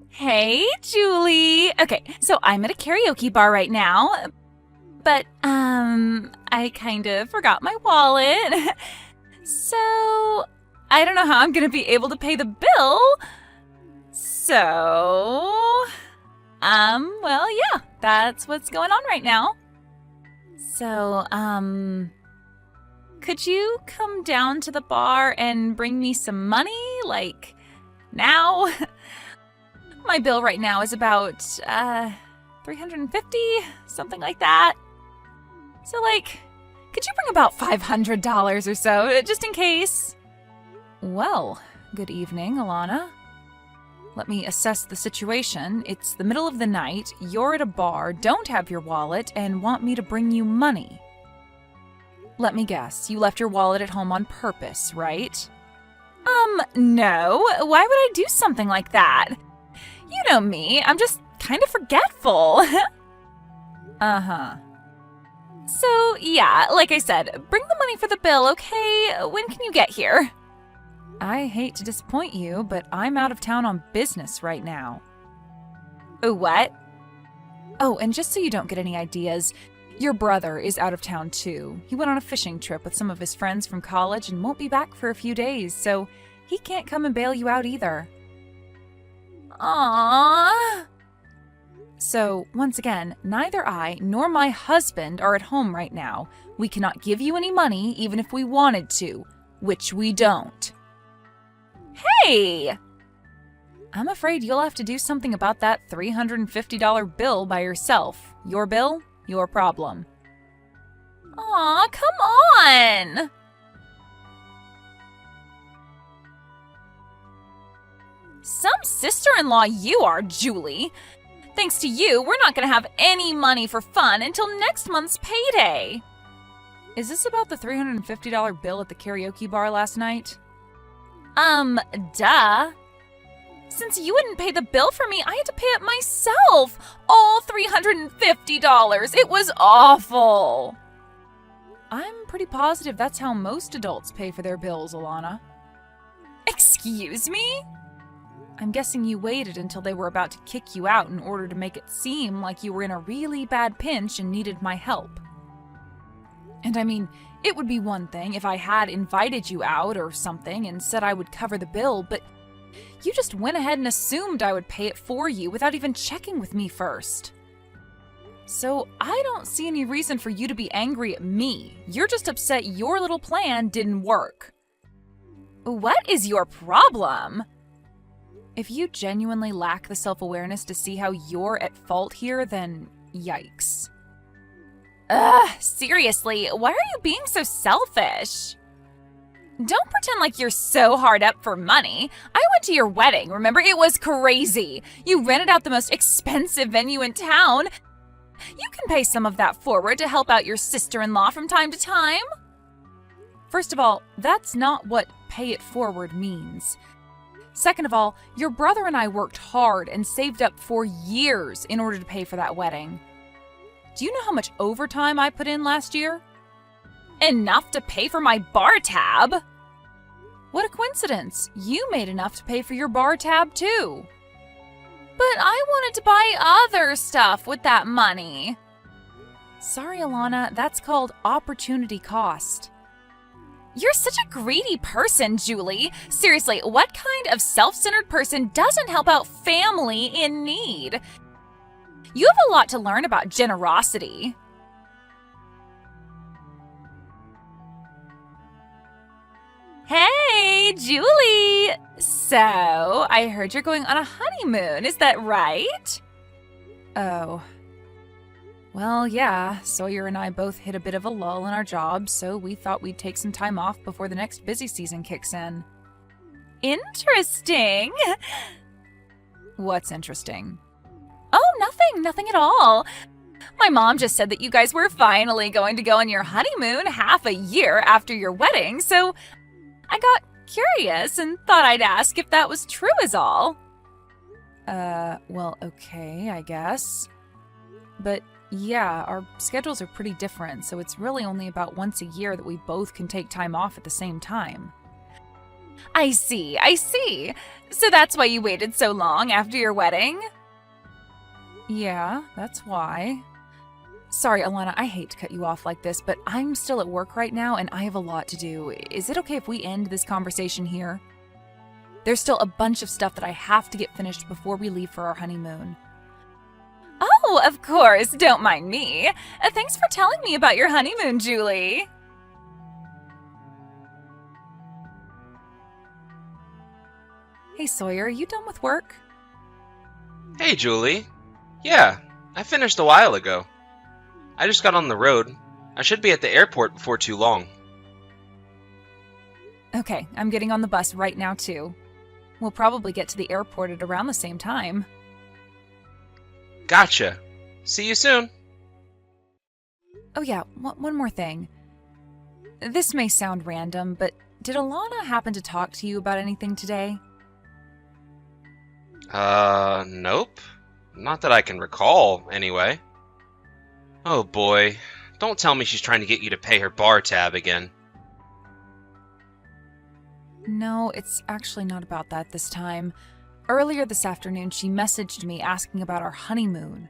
Hey, Julie. Okay, so I'm at a karaoke bar right now, but I kind of forgot my wallet. So, I don't know how I'm going to be able to pay the bill. So, well, yeah, that's what's going on right now. So, could you come down to the bar and bring me some money, like, now? My bill right now is about, 350, something like that. So, like, could you bring about $500 or so, just in case? Well, good evening, Alana. Let me assess the situation. It's the middle of the night, you're at a bar, don't have your wallet, and want me to bring you money. Let me guess, you left your wallet at home on purpose, right? No. Why would I do something like that? You know me, I'm just kind of forgetful. Uh-huh. So, yeah, like I said, bring the money for the bill, okay? When can you get here? I hate to disappoint you, but I'm out of town on business right now. What? Oh, and just so you don't get any ideas, your brother is out of town too. He went on a fishing trip with some of his friends from college and won't be back for a few days, so he can't come and bail you out either. Aww. So, once again, neither I nor my husband are at home right now. We cannot give you any money even if we wanted to, which we don't. Hey! I'm afraid you'll have to do something about that $350 bill by yourself. Your bill, your problem. Aw, come on! Some sister-in-law you are, Julie. Thanks to you, we're not going to have any money for fun until next month's payday. Is this about the $350 bill at the karaoke bar last night? Duh. Since you wouldn't pay the bill for me, I had to pay it myself. All $350. It was awful. I'm pretty positive that's how most adults pay for their bills, Alana. Excuse me? I'm guessing you waited until they were about to kick you out in order to make it seem like you were in a really bad pinch and needed my help. And I mean, it would be one thing if I had invited you out or something and said I would cover the bill, but you just went ahead and assumed I would pay it for you without even checking with me first. So I don't see any reason for you to be angry at me. You're just upset your little plan didn't work. What is your problem? If you genuinely lack the self-awareness to see how you're at fault here, then yikes. Ugh, seriously, why are you being so selfish? Don't pretend like you're so hard up for money. I went to your wedding, remember? It was crazy. You rented out the most expensive venue in town. You can pay some of that forward to help out your sister-in-law from time to time. First of all, that's not what pay it forward means. Second of all, your brother and I worked hard and saved up for years in order to pay for that wedding. Do you know how much overtime I put in last year? Enough to pay for my bar tab? What a coincidence. You made enough to pay for your bar tab too. But I wanted to buy other stuff with that money. Sorry, Alana, that's called opportunity cost. You're such a greedy person, Julie. Seriously, what kind of self-centered person doesn't help out family in need? You have a lot to learn about generosity. Hey, Julie! So, I heard you're going on a honeymoon, is that right? Oh. Well, yeah, Sawyer and I both hit a bit of a lull in our jobs, so we thought we'd take some time off before the next busy season kicks in. Interesting! What's interesting? Oh, nothing at all. My mom just said that you guys were finally going to go on your honeymoon half a year after your wedding, so I got curious and thought I'd ask if that was true is all. Well, okay, I guess. But yeah, our schedules are pretty different, so it's really only about once a year that we both can take time off at the same time. I see. So that's why you waited so long after your wedding? Yeah, that's why. Sorry, Alana, I hate to cut you off like this, but I'm still at work right now and I have a lot to do. Is it okay if we end this conversation here? There's still a bunch of stuff that I have to get finished before we leave for our honeymoon. Oh, of course, don't mind me. Thanks for telling me about your honeymoon, Julie. Hey, Sawyer, are you done with work? Hey, Julie. Yeah, I finished a while ago. I just got on the road. I should be at the airport before too long. Okay, I'm getting on the bus right now, too. We'll probably get to the airport at around the same time. Gotcha. See you soon. Oh yeah, one more thing. This may sound random, but did Alana happen to talk to you about anything today? Nope. Not that I can recall, anyway. Oh boy. Don't tell me she's trying to get you to pay her bar tab again. No, it's actually not about that this time. Earlier this afternoon, she messaged me asking about our honeymoon.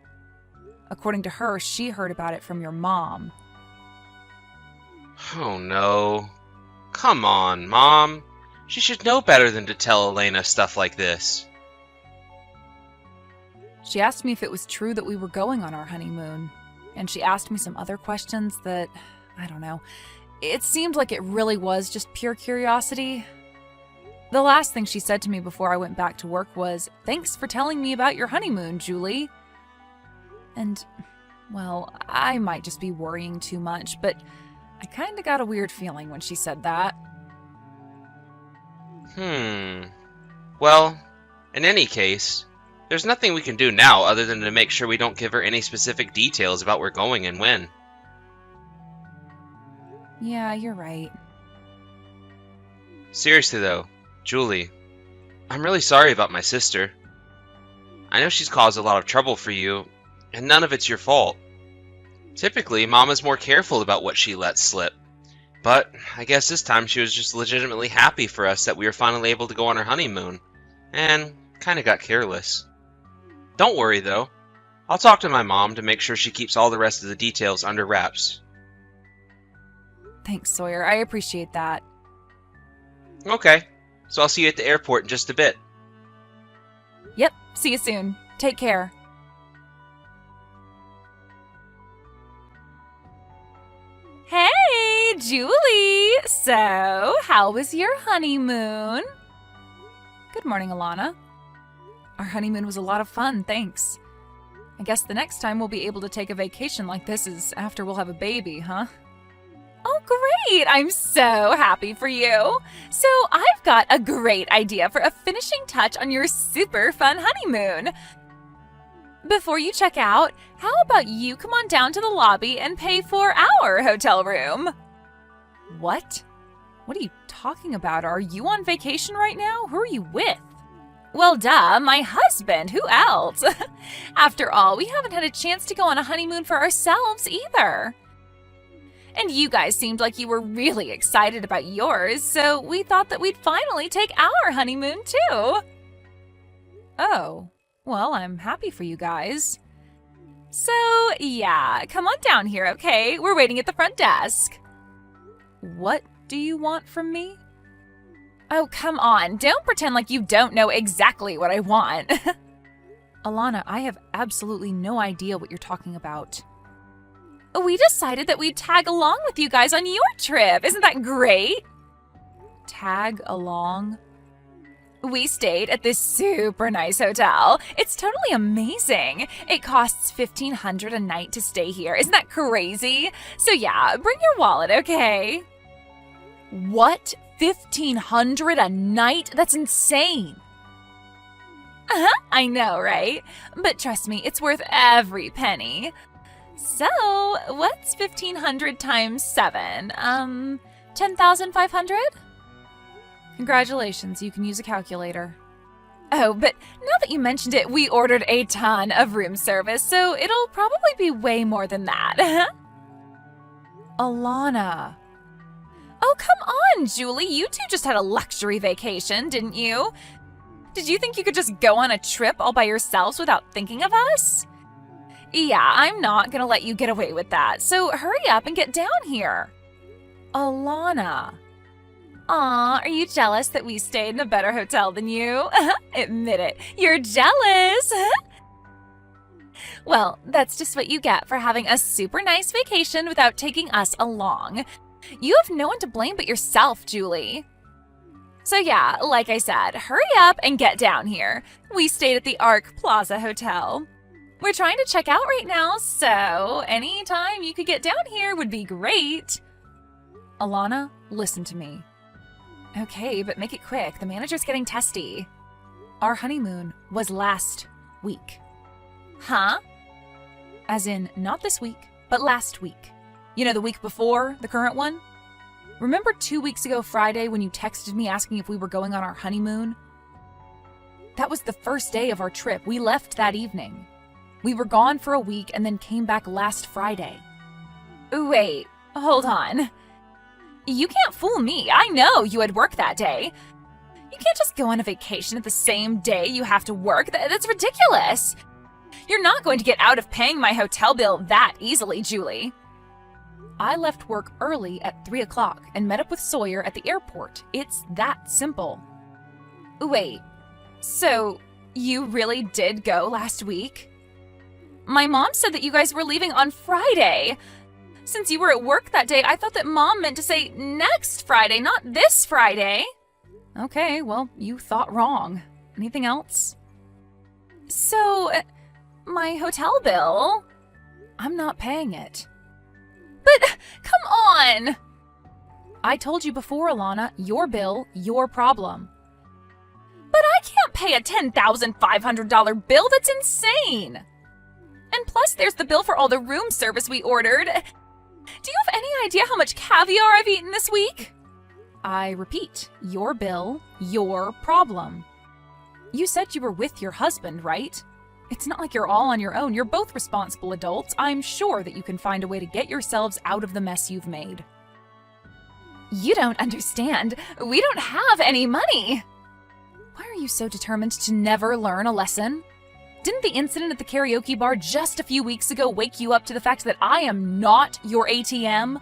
According to her, she heard about it from your mom. Oh no. Come on, Mom. She should know better than to tell Elena stuff like this. She asked me if it was true that we were going on our honeymoon. And she asked me some other questions that, I don't know. It seemed like it really was just pure curiosity. The last thing she said to me before I went back to work was, "Thanks for telling me about your honeymoon, Julie." And, well, I might just be worrying too much, but I kinda got a weird feeling when she said that. Well, in any case, there's nothing we can do now other than to make sure we don't give her any specific details about where we're going and when. Yeah, you're right. Seriously though, Julie, I'm really sorry about my sister. I know she's caused a lot of trouble for you, and none of it's your fault. Typically, Mama's more careful about what she lets slip. But I guess this time she was just legitimately happy for us that we were finally able to go on our honeymoon, and kinda got careless. Don't worry though, I'll talk to my mom to make sure she keeps all the rest of the details under wraps. Thanks, Sawyer. I appreciate that. Okay, so I'll see you at the airport in just a bit. Yep, see you soon. Take care. Hey, Julie! So, how was your honeymoon? Good morning, Alana. Our honeymoon was a lot of fun, thanks. I guess the next time we'll be able to take a vacation like this is after we'll have a baby, huh? Oh, great! I'm so happy for you. So, I've got a great idea for a finishing touch on your super fun honeymoon. Before you check out, how about you come on down to the lobby and pay for our hotel room? What? What are you talking about? Are you on vacation right now? Who are you with? Well, duh, my husband. Who else? After all, we haven't had a chance to go on a honeymoon for ourselves either. And you guys seemed like you were really excited about yours, so we thought that we'd finally take our honeymoon too. Oh. Well, I'm happy for you guys. So, yeah, come on down here, okay? We're waiting at the front desk. What do you want from me? Oh, come on. Don't pretend like you don't know exactly what I want. Alana, I have absolutely no idea what you're talking about. We decided that we'd tag along with you guys on your trip. Isn't that great? Tag along? We stayed at this super nice hotel. It's totally amazing. It costs $1,500 a night to stay here. Isn't that crazy? So yeah, bring your wallet, okay? What? $1,500 a night? That's insane. I know, right? But trust me, it's worth every penny. So, what's 1,500 times 7? 10,500? Congratulations, you can use a calculator. Oh, but now that you mentioned it, we ordered a ton of room service, so it'll probably be way more than that. Alana. Oh, come on, Julie. You two just had a luxury vacation, didn't you? Did you think you could just go on a trip all by yourselves without thinking of us? Yeah, I'm not gonna let you get away with that, so hurry up and get down here. Alana. Aw, are you jealous that we stayed in a better hotel than you? Admit it, you're jealous. Well, that's just what you get for having a super nice vacation without taking us along. You have no one to blame but yourself, Julie. So yeah, like I said, hurry up and get down here. We stayed at the Arc Plaza Hotel. We're trying to check out right now, so any time you could get down here would be great. Alana, listen to me. Okay, but make it quick. The manager's getting testy. Our honeymoon was last week. Huh? As in, not this week, but last week. You know, the week before the current one? Remember 2 weeks ago Friday when you texted me asking if we were going on our honeymoon? That was the first day of our trip. We left that evening. We were gone for a week and then came back last Friday. Wait, hold on. You can't fool me. I know you had work that day. You can't just go on a vacation at the same day you have to work. That's ridiculous. You're not going to get out of paying my hotel bill that easily, Julie. I left work early at 3 o'clock and met up with Sawyer at the airport. It's that simple. Wait, so you really did go last week? My mom said that you guys were leaving on Friday. Since you were at work that day, I thought that Mom meant to say next Friday, not this Friday. Okay, well, you thought wrong. Anything else? So, my hotel bill? I'm not paying it. But, come on! I told you before, Alana, your bill, your problem. But I can't pay a $10,500 bill, that's insane! And plus, there's the bill for all the room service we ordered. Do you have any idea how much caviar I've eaten this week? I repeat, your bill, your problem. You said you were with your husband, right? It's not like you're all on your own. You're both responsible adults. I'm sure that you can find a way to get yourselves out of the mess you've made. You don't understand. We don't have any money. Why are you so determined to never learn a lesson? Didn't the incident at the karaoke bar just a few weeks ago wake you up to the fact that I am not your ATM?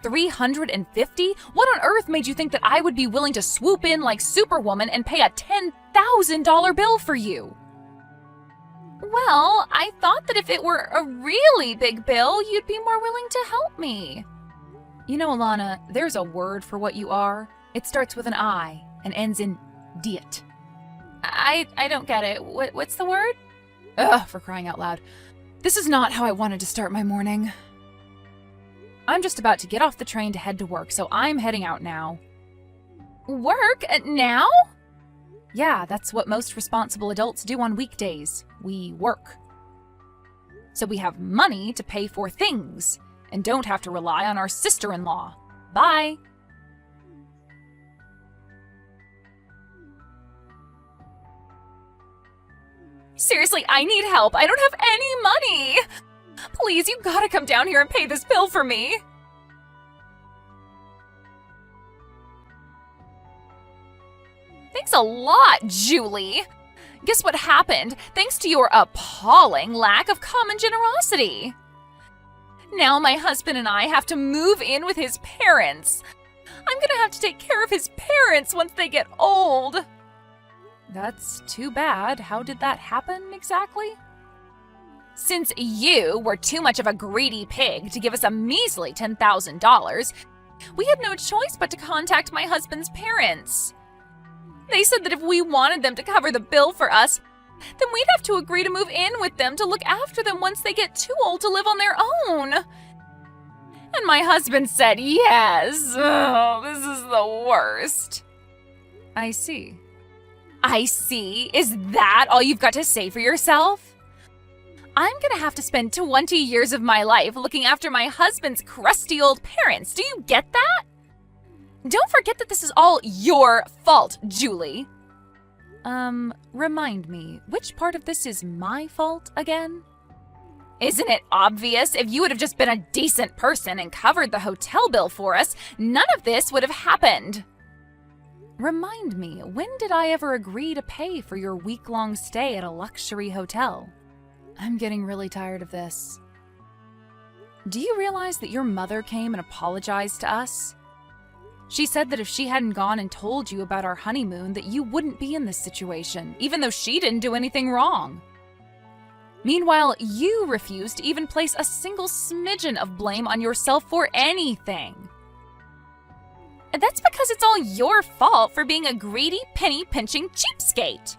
$350? What on earth made you think that I would be willing to swoop in like Superwoman and pay a $10,000 bill for you? Well, I thought that if it were a really big bill, you'd be more willing to help me. You know, Alana, there's a word for what you are. It starts with an I and ends in diet. I don't get it. What's the word? Ugh, for crying out loud. This is not how I wanted to start my morning. I'm just about to get off the train to head to work, so I'm heading out now. Work? Now? Yeah, that's what most responsible adults do on weekdays. We work. So we have money to pay for things, and don't have to rely on our sister-in-law. Bye! Seriously, I need help. I don't have any money. Please, you gotta come down here and pay this bill for me. Thanks a lot, Julie. Guess what happened? Thanks to your appalling lack of common generosity. Now my husband and I have to move in with his parents. I'm gonna have to take care of his parents once they get old. That's too bad. How did that happen exactly? Since you were too much of a greedy pig to give us a measly $10,000, we had no choice but to contact my husband's parents. They said that if we wanted them to cover the bill for us, then we'd have to agree to move in with them to look after them once they get too old to live on their own. And my husband said yes. Oh, this is the worst. I see. I see? Is that all you've got to say for yourself? I'm gonna have to spend 20 years of my life looking after my husband's crusty old parents. Do you get that? Don't forget that this is all your fault, Julie. Remind me, which part of this is my fault again? Isn't it obvious? If you would have just been a decent person and covered the hotel bill for us, none of this would have happened. Remind me, when did I ever agree to pay for your week-long stay at a luxury hotel? I'm getting really tired of this. Do you realize that your mother came and apologized to us? She said that if she hadn't gone and told you about our honeymoon, that you wouldn't be in this situation, even though she didn't do anything wrong. Meanwhile, you refused to even place a single smidgen of blame on yourself for anything. And that's because it's all your fault for being a greedy, penny-pinching cheapskate.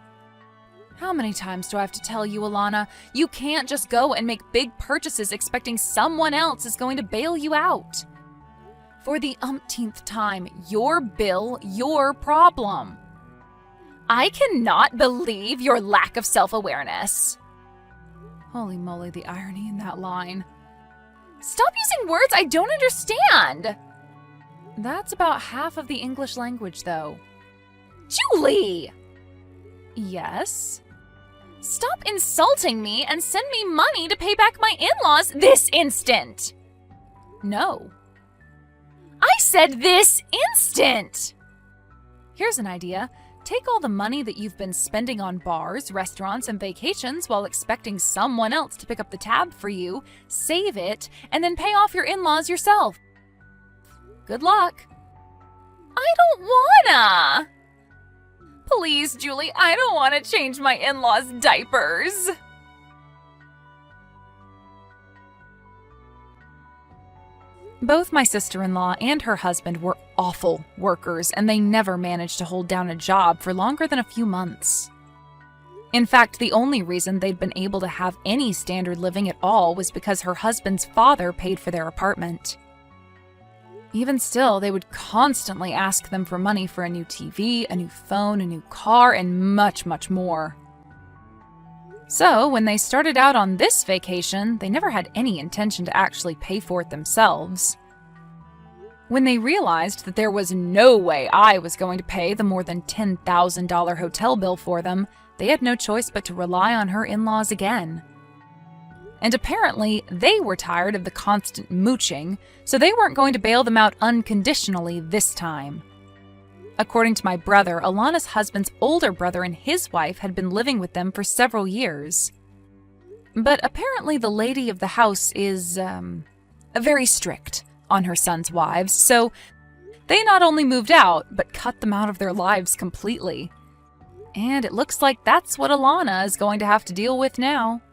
How many times do I have to tell you, Alana, you can't just go and make big purchases expecting someone else is going to bail you out? For the umpteenth time, your bill, your problem. I cannot believe your lack of self-awareness. Holy moly, the irony in that line. Stop using words I don't understand. That's about half of the English language, though. Julie! Yes? Stop insulting me and send me money to pay back my in-laws this instant! No. I said this instant! Here's an idea. Take all the money that you've been spending on bars, restaurants, and vacations while expecting someone else to pick up the tab for you, save it, and then pay off your in-laws yourself. Good luck. I don't wanna! Please, Julie, I don't want to change my in-laws' diapers. Both my sister-in-law and her husband were awful workers, and they never managed to hold down a job for longer than a few months. In fact, the only reason they'd been able to have any standard living at all was because her husband's father paid for their apartment. Even still, they would constantly ask them for money for a new TV, a new phone, a new car, and much, much more. So, when they started out on this vacation, they never had any intention to actually pay for it themselves. When they realized that there was no way I was going to pay the more than $10,000 hotel bill for them, they had no choice but to rely on her in-laws again. And apparently, they were tired of the constant mooching, so they weren't going to bail them out unconditionally this time. According to my brother, Alana's husband's older brother and his wife had been living with them for several years. But apparently the lady of the house is, very strict on her son's wives, so they not only moved out, but cut them out of their lives completely. And it looks like that's what Alana is going to have to deal with now.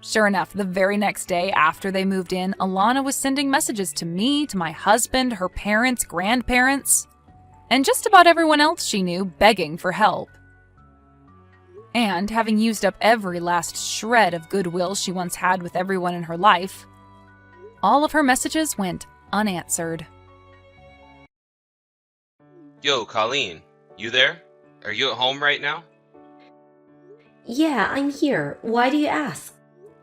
Sure enough, the very next day after they moved in, Alana was sending messages to me, to my husband, her parents, grandparents, and just about everyone else she knew, begging for help. And having used up every last shred of goodwill she once had with everyone in her life, all of her messages went unanswered. Yo, Colleen, you there? Are you at home right now? Yeah, I'm here. Why do you ask?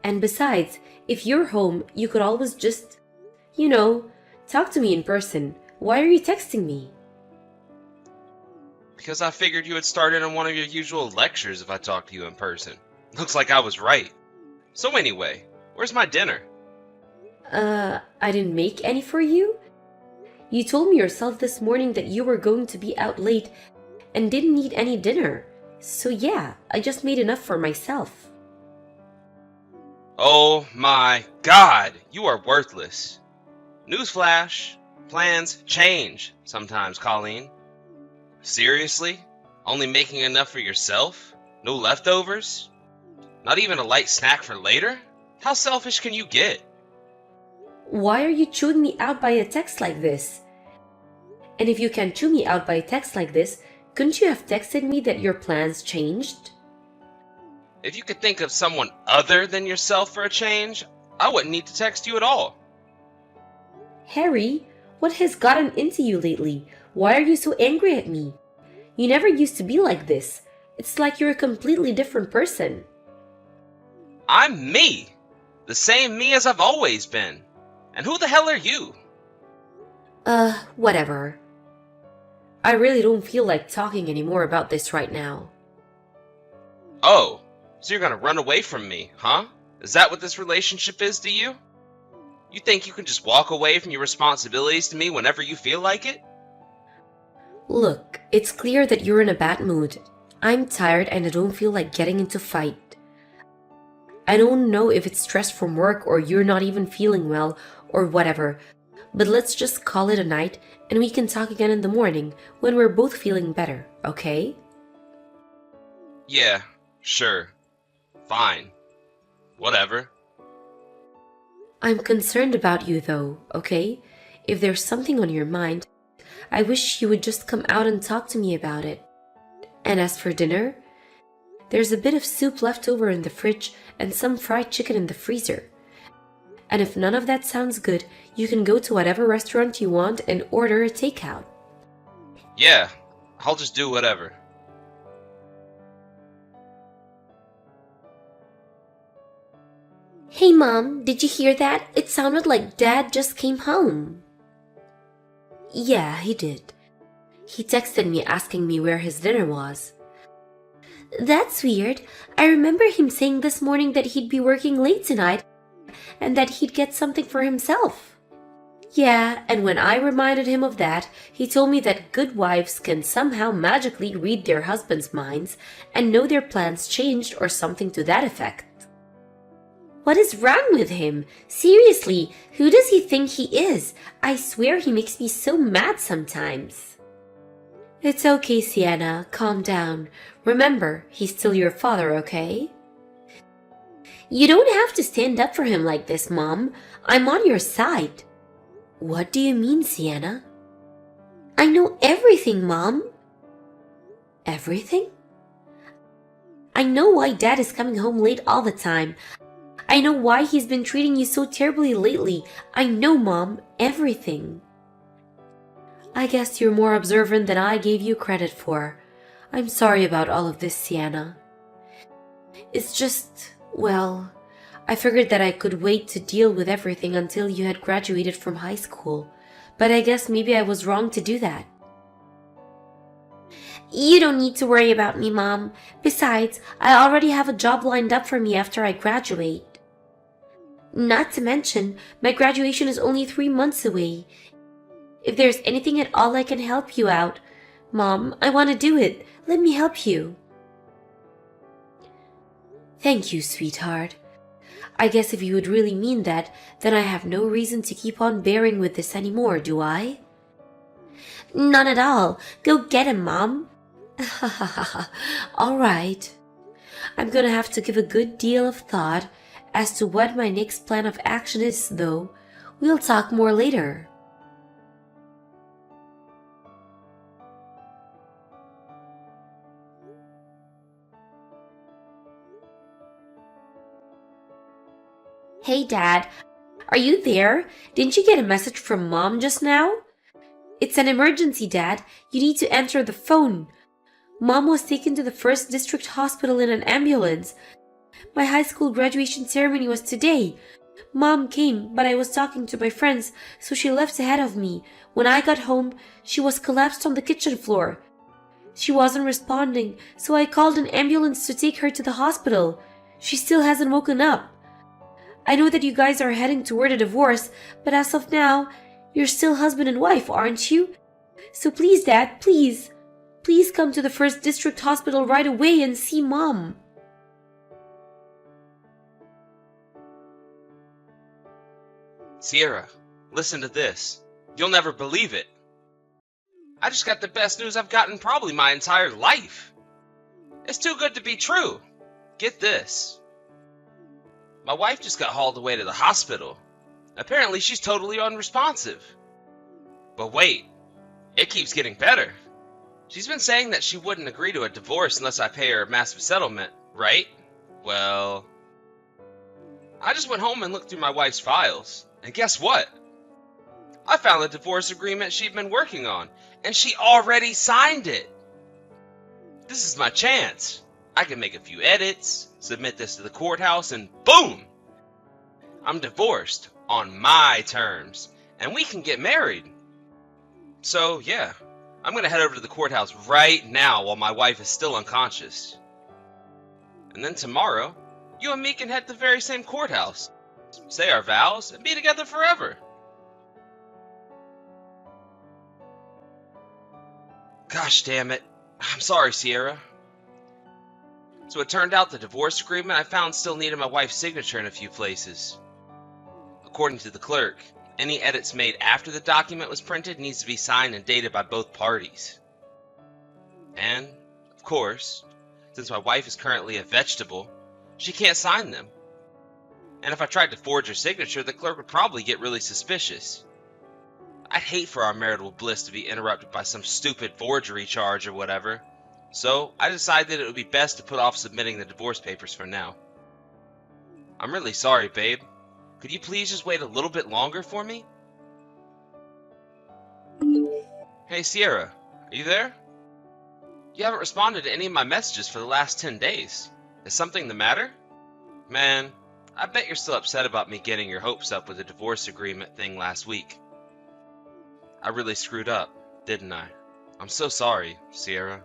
And besides, if you're home, you could always just, talk to me in person. Why are you texting me? Because I figured you had started on one of your usual lectures if I talked to you in person. Looks like I was right. So anyway, where's my dinner? I didn't make any for you? You told me yourself this morning that you were going to be out late and didn't need any dinner. So yeah, I just made enough for myself. Oh my God, you are worthless. Newsflash, plans change sometimes, Colleen. Seriously? Only making enough for yourself? No leftovers? Not even a light snack for later? How selfish can you get? Why are you chewing me out by a text like this? And if you can chew me out by a text like this, couldn't you have texted me that your plans changed? If you could think of someone other than yourself for a change, I wouldn't need to text you at all. Harry, what has gotten into you lately? Why are you so angry at me? You never used to be like this. It's like you're a completely different person. I'm me. The same me as I've always been. And who the hell are you? Whatever. I really don't feel like talking anymore about this right now. Oh, so you're gonna run away from me, huh? Is that what this relationship is to you? You think you can just walk away from your responsibilities to me whenever you feel like it? Look, it's clear that you're in a bad mood. I'm tired and I don't feel like getting into fight. I don't know if it's stress from work or you're not even feeling well or whatever, but let's just call it a night and we can talk again in the morning when we're both feeling better, okay? Yeah, sure. Fine. Whatever. I'm concerned about you though, okay? If there's something on your mind, I wish you would just come out and talk to me about it. And as for dinner, there's a bit of soup left over in the fridge and some fried chicken in the freezer. And if none of that sounds good, you can go to whatever restaurant you want and order a takeout. Yeah, I'll just do whatever. Hey Mom, did you hear that? It sounded like Dad just came home. Yeah, he did. He texted me asking me where his dinner was. That's weird. I remember him saying this morning that he'd be working late tonight and that he'd get something for himself. Yeah, and when I reminded him of that, he told me that good wives can somehow magically read their husbands' minds and know their plans changed or something to that effect. What is wrong with him? Seriously, who does he think he is? I swear he makes me so mad sometimes. It's okay, Sienna. Calm down. Remember, he's still your father, okay? You don't have to stand up for him like this, Mom. I'm on your side. What do you mean, Sienna? I know everything, Mom. Everything? I know why Dad is coming home late all the time. I know why he's been treating you so terribly lately. I know, Mom, everything. I guess you're more observant than I gave you credit for. I'm sorry about all of this, Sienna. It's just, well, I figured that I could wait to deal with everything until you had graduated from high school. But I guess maybe I was wrong to do that. You don't need to worry about me, Mom. Besides, I already have a job lined up for me after I graduate. Not to mention, my graduation is only 3 months away. If there's anything at all I can help you out, Mom, I want to do it. Let me help you. Thank you, sweetheart. I guess if you would really mean that, then I have no reason to keep on bearing with this anymore, do I? None at all. Go get him, Mom. All right. I'm gonna have to give a good deal of thought as to what my next plan of action is, though. We'll talk more later. Hey, Dad. Are you there? Didn't you get a message from Mom just now? It's an emergency, Dad. You need to answer the phone. Mom was taken to the 1st District Hospital in an ambulance. My high school graduation ceremony was today. Mom came, but I was talking to my friends, so she left ahead of me. When I got home, she was collapsed on the kitchen floor. She wasn't responding, so I called an ambulance to take her to the hospital. She still hasn't woken up. I know that you guys are heading toward a divorce, but as of now, you're still husband and wife, aren't you? So please, Dad, please. Please come to the 1st District Hospital right away and see Mom. Sierra, listen to this. You'll never believe it. I just got the best news I've gotten probably my entire life. It's too good to be true. Get this. My wife just got hauled away to the hospital. Apparently she's totally unresponsive. But wait, it keeps getting better. She's been saying that she wouldn't agree to a divorce unless I pay her a massive settlement, right? Well, I just went home and looked through my wife's files, and guess what? I found the divorce agreement she'd been working on, and she already signed it. This is my chance. I can make a few edits, submit this to the courthouse, and boom! I'm divorced on my terms, and we can get married. So, yeah, I'm gonna head over to the courthouse right now while my wife is still unconscious. And then tomorrow, You and me can head to the very same courthouse, say our vows, and be together forever. Gosh damn it. I'm sorry, Sierra. So it turned out the divorce agreement I found still needed my wife's signature in a few places. According to the clerk, any edits made after the document was printed needs to be signed and dated by both parties. And, of course, since my wife is currently a vegetable, she can't sign them. And if I tried to forge her signature, the clerk would probably get really suspicious. I'd hate for our marital bliss to be interrupted by some stupid forgery charge or whatever, so I decided it would be best to put off submitting the divorce papers for now. I'm really sorry, babe. Could you please just wait a little bit longer for me? Hey, Sierra, are you there? You haven't responded to any of my messages for the last 10 days. Is something the matter? Man, I bet you're still upset about me getting your hopes up with the divorce agreement thing last week. I really screwed up, didn't I? I'm so sorry, Sierra.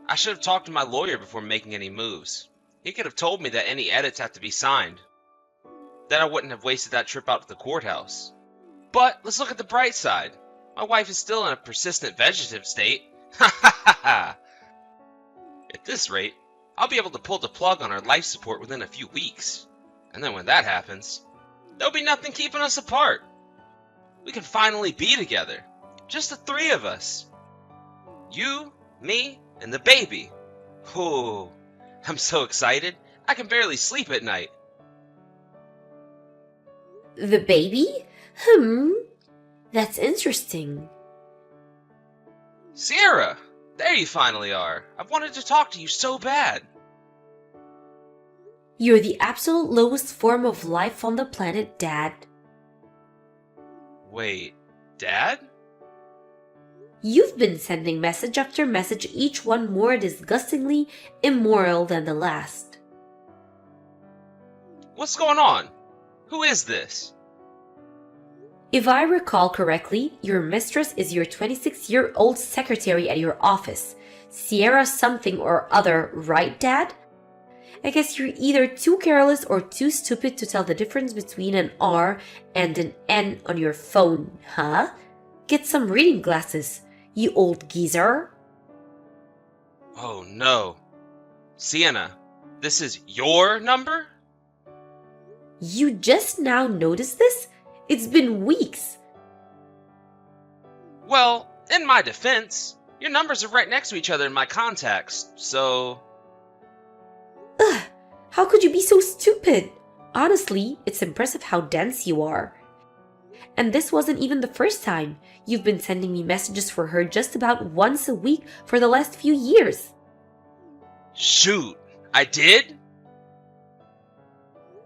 I should have talked to my lawyer before making any moves. He could have told me that any edits have to be signed. Then I wouldn't have wasted that trip out to the courthouse. But let's look at the bright side. My wife is still in a persistent vegetative state. Ha ha ha ha! At this rate, I'll be able to pull the plug on our life support within a few weeks. And then when that happens, there'll be nothing keeping us apart. We can finally be together. Just the three of us. You, me, and the baby. Oh, I'm so excited. I can barely sleep at night. The baby? That's interesting. Sierra, there you finally are. I've wanted to talk to you so bad. You're the absolute lowest form of life on the planet, Dad. Wait, Dad? You've been sending message after message, each one more disgustingly immoral than the last. What's going on? Who is this? If I recall correctly, your mistress is your 26-year-old secretary at your office, Sierra something or other, right, Dad? I guess you're either too careless or too stupid to tell the difference between an R and an N on your phone, huh? Get some reading glasses, you old geezer. Oh no. Sienna, this is your number? You just now noticed this? It's been weeks. Well, in my defense, your numbers are right next to each other in my contacts, so... Ugh, how could you be so stupid? Honestly, it's impressive how dense you are. And this wasn't even the first time. You've been sending me messages for her just about once a week for the last few years. Shoot, I did?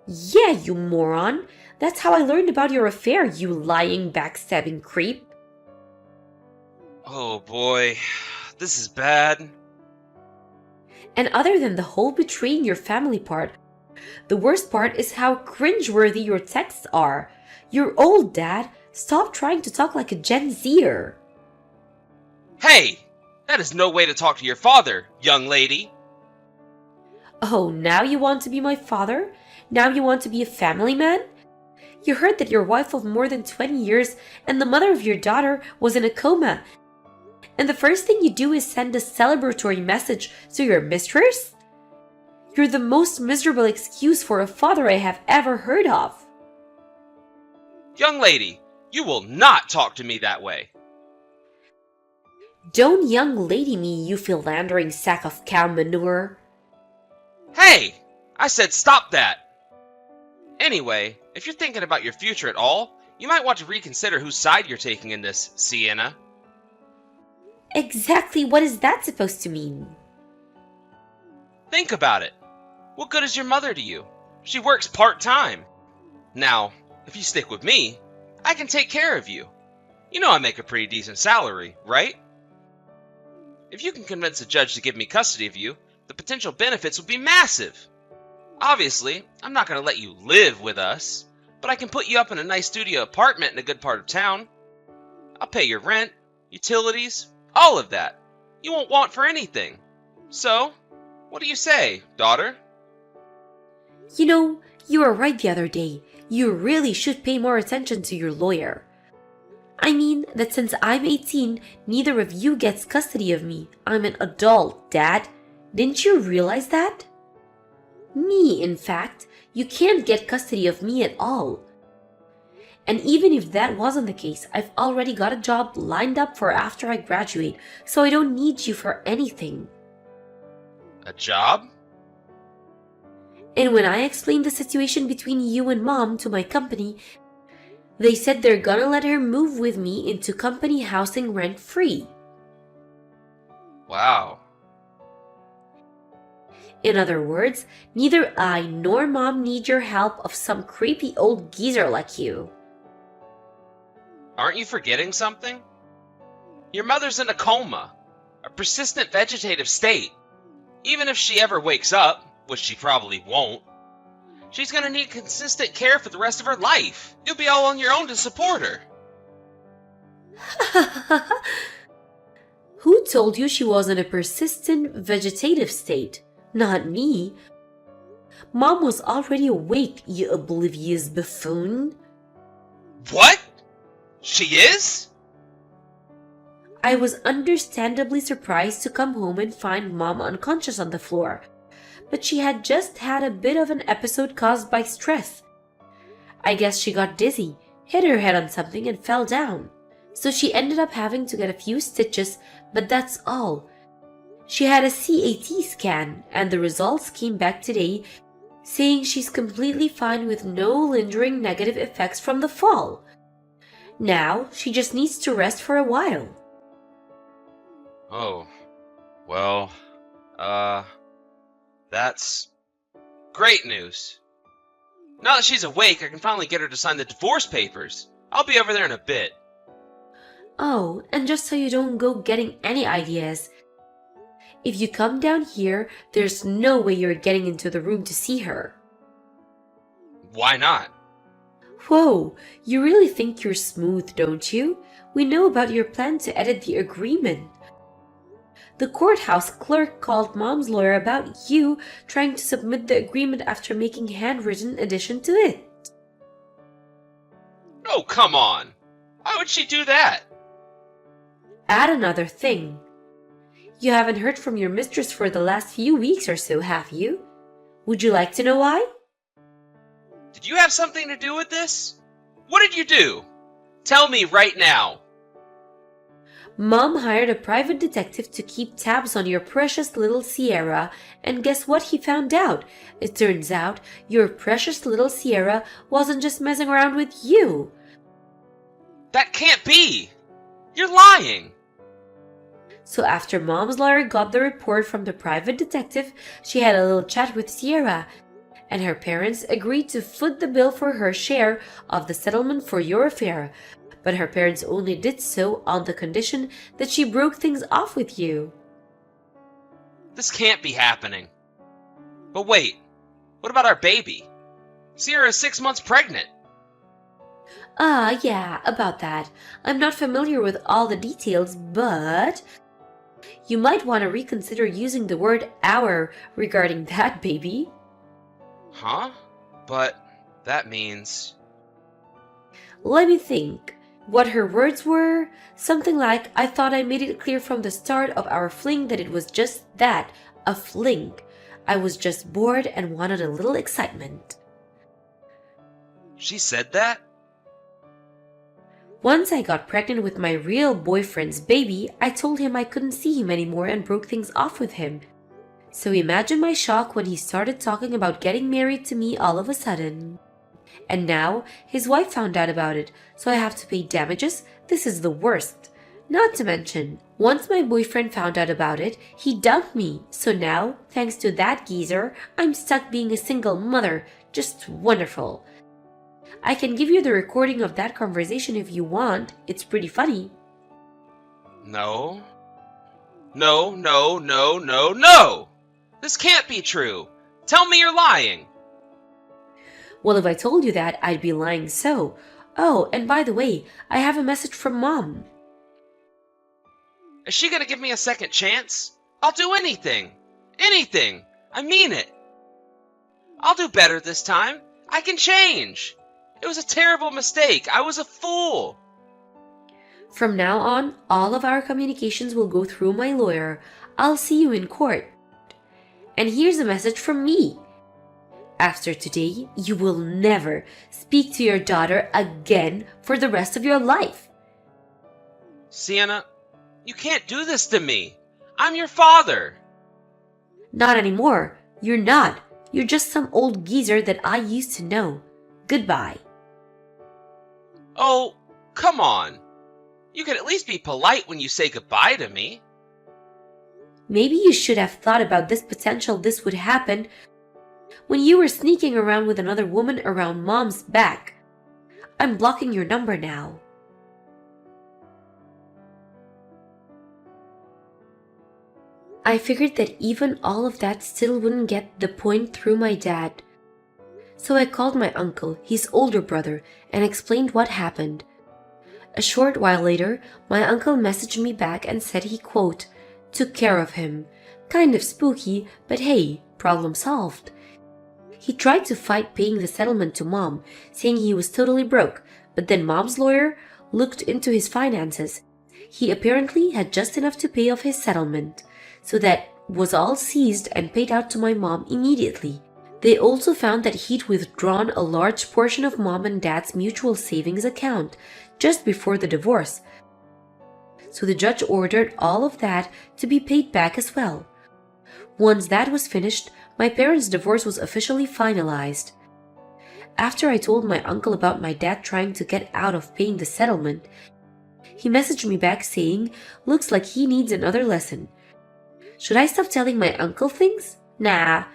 Yeah, you moron. That's how I learned about your affair, you lying, backstabbing creep. Oh boy, this is bad. And other than the whole betraying your family part, the worst part is how cringeworthy your texts are. You're old, Dad. Stop trying to talk like a Gen Zer. Hey, that is no way to talk to your father, young lady. Oh, now you want to be my father? Now you want to be a family man? You heard that your wife of more than 20 years and the mother of your daughter was in a coma. And the first thing you do is send a celebratory message to your mistress? You're the most miserable excuse for a father I have ever heard of. Young lady, you will not talk to me that way. Don't young lady me, you philandering sack of cow manure. Hey, I said stop that. Anyway, if you're thinking about your future at all, you might want to reconsider whose side you're taking in this, Sienna. Exactly what is that supposed to mean? Think about it. What good is your mother to you? She works part-time. Now, if you stick with me, I can take care of you. You know I make a pretty decent salary, right? If you can convince a judge to give me custody of you, the potential benefits will be massive. Obviously, I'm not going to let you live with us, but I can put you up in a nice studio apartment in a good part of town. I'll pay your rent, utilities, all of that. You won't want for anything. So, what do you say, daughter? You know, you were right the other day. You really should pay more attention to your lawyer. I mean that since I'm 18, neither of you gets custody of me. I'm an adult, Dad. Didn't you realize that? Me, in fact, you can't get custody of me at all. And even if that wasn't the case, I've already got a job lined up for after I graduate, so I don't need you for anything. A job? And when I explained the situation between you and Mom to my company, they said they're gonna let her move with me into company housing rent-free. Wow. In other words, neither I nor Mom need your help of some creepy old geezer like you. Aren't you forgetting something? Your mother's in a coma, a persistent vegetative state. Even if she ever wakes up, which she probably won't, she's gonna need consistent care for the rest of her life. You'll be all on your own to support her. Who told you she was in a persistent vegetative state? Not me. Mom was already awake, you oblivious buffoon. What? She is? I was understandably surprised to come home and find Mom unconscious on the floor, but she had just had a bit of an episode caused by stress. I guess she got dizzy, hit her head on something, and fell down. So she ended up having to get a few stitches, but that's all. She had a CAT scan, and the results came back today saying she's completely fine with no lingering negative effects from the fall. Now, she just needs to rest for a while. Oh, well, that's great news. Now that she's awake, I can finally get her to sign the divorce papers. I'll be over there in a bit. Oh, and just so you don't go getting any ideas, if you come down here, there's no way you're getting into the room to see her. Why not? Whoa, you really think you're smooth, don't you? We know about your plan to edit the agreement. The courthouse clerk called Mom's lawyer about you trying to submit the agreement after making handwritten addition to it. Oh, come on. Why would she do that? Add another thing. You haven't heard from your mistress for the last few weeks or so, have you? Would you like to know why? Did you have something to do with this? What did you do? Tell me right now. Mom hired a private detective to keep tabs on your precious little Sierra, and guess what he found out? It turns out your precious little Sierra wasn't just messing around with you. That can't be! You're lying! So after Mom's lawyer got the report from the private detective, she had a little chat with Sierra, and her parents agreed to foot the bill for her share of the settlement for your affair. But her parents only did so on the condition that she broke things off with you. This can't be happening. But wait, what about our baby? Sierra is 6 months pregnant. Ah, yeah, about that. I'm not familiar with all the details, but you might want to reconsider using the word our regarding that baby. Huh? But that means... Let me think. What her words were? Something like, I thought I made it clear from the start of our fling that it was just that, a fling. I was just bored and wanted a little excitement. She said that? Once I got pregnant with my real boyfriend's baby, I told him I couldn't see him anymore and broke things off with him. So imagine my shock when he started talking about getting married to me all of a sudden. And now his wife found out about it, so I have to pay damages. This is the worst. Not to mention, once my boyfriend found out about it, he dumped me. So now, thanks to that geezer, I'm stuck being a single mother. Just wonderful. I can give you the recording of that conversation if you want. It's pretty funny. No. No, no, no, no, no! This can't be true! Tell me you're lying! Well, if I told you that, I'd be lying so. Oh, and by the way, I have a message from Mom. Is she gonna give me a second chance? I'll do anything! Anything! I mean it! I'll do better this time. I can change. It was a terrible mistake. I was a fool. From now on, all of our communications will go through my lawyer. I'll see you in court. And here's a message from me. After today, you will never speak to your daughter again for the rest of your life. Sienna, you can't do this to me. I'm your father. Not anymore. You're not. You're just some old geezer that I used to know. Goodbye. Oh, come on. You can at least be polite when you say goodbye to me. Maybe you should have thought about this potential this would happen when you were sneaking around with another woman around Mom's back. I'm blocking your number now. I figured that even all of that still wouldn't get the point through my dad. So I called my uncle, his older brother, and explained what happened. A short while later, my uncle messaged me back and said he, quote, took care of him. Kind of spooky, but hey, problem solved. He tried to fight paying the settlement to Mom, saying he was totally broke, but then Mom's lawyer looked into his finances. He apparently had just enough to pay off his settlement, so that was all seized and paid out to my mom immediately. They also found that he'd withdrawn a large portion of Mom and Dad's mutual savings account just before the divorce. So the judge ordered all of that to be paid back as well. Once that was finished, my parents' divorce was officially finalized. After I told my uncle about my dad trying to get out of paying the settlement, he messaged me back saying, looks like he needs another lesson. Should I stop telling my uncle things? Nah.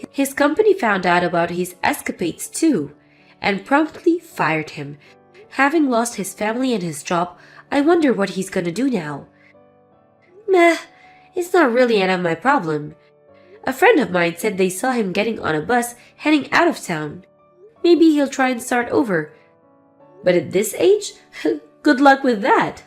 His company found out about his escapades too, and promptly fired him. Having lost his family and his job, I wonder what he's gonna do now. Meh, it's not really any of my problem. A friend of mine said they saw him getting on a bus heading out of town. Maybe he'll try and start over. But at this age, good luck with that.